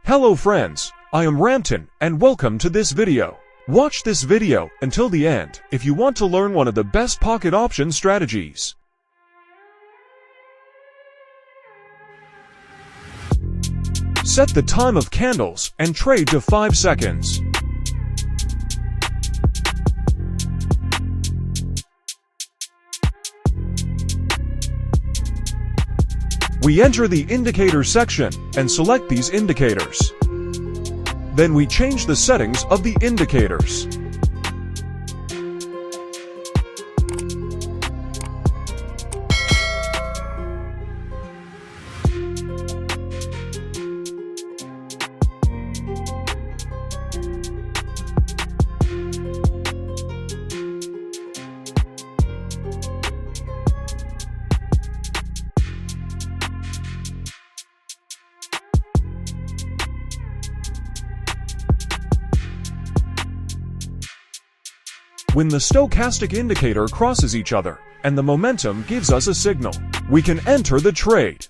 Hello friends, I am Ramtin and welcome to this video. Watch this video until the end if you want to learn one of the best pocket option strategies. Set the time of candles and trade to 5 seconds. We enter the indicator section and select these indicators. Then we change the settings of the indicators. When the stochastic indicator crosses each other and the momentum gives us a signal, we can enter the trade.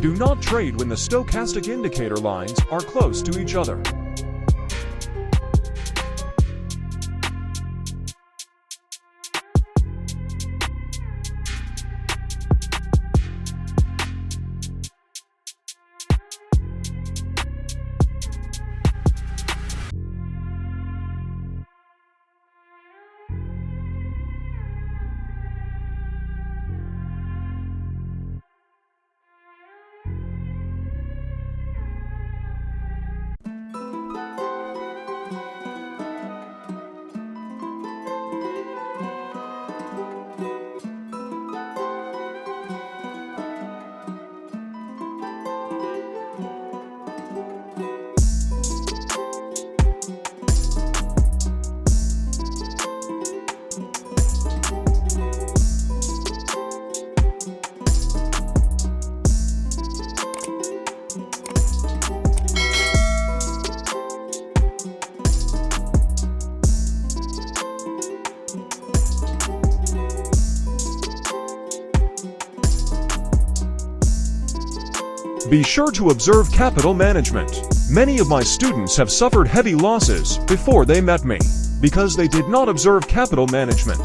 Do not trade when the stochastic indicator lines are close to each other. Be sure to observe capital management. Many of my students have suffered heavy losses before they met me because they did not observe capital management.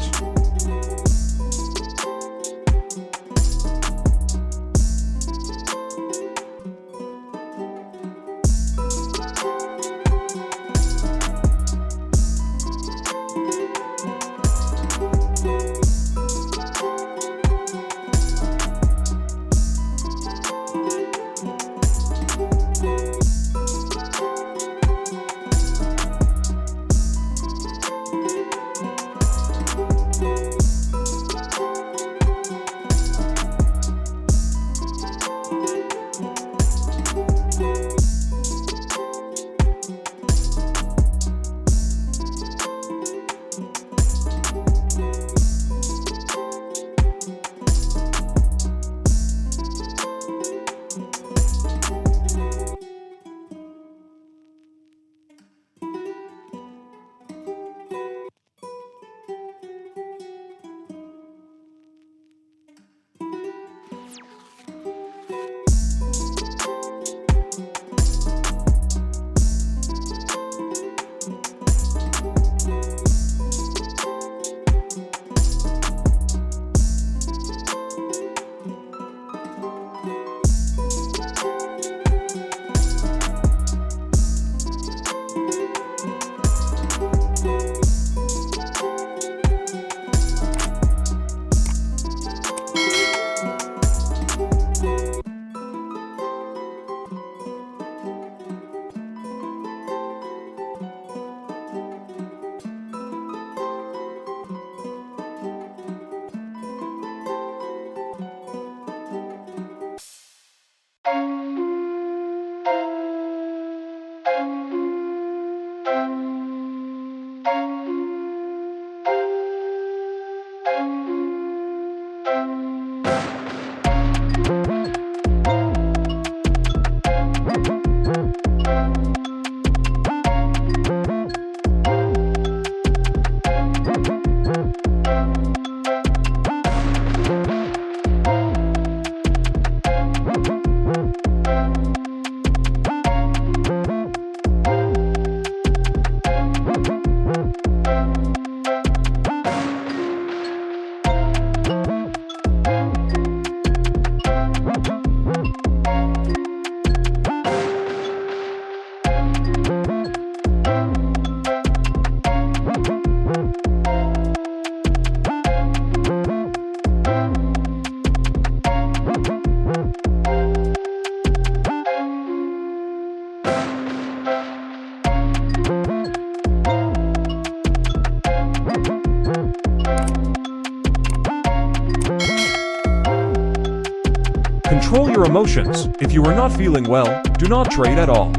emotions. If you are not feeling well, do not trade at all.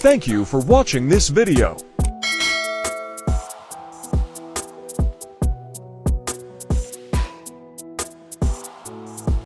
Thank you for watching this video.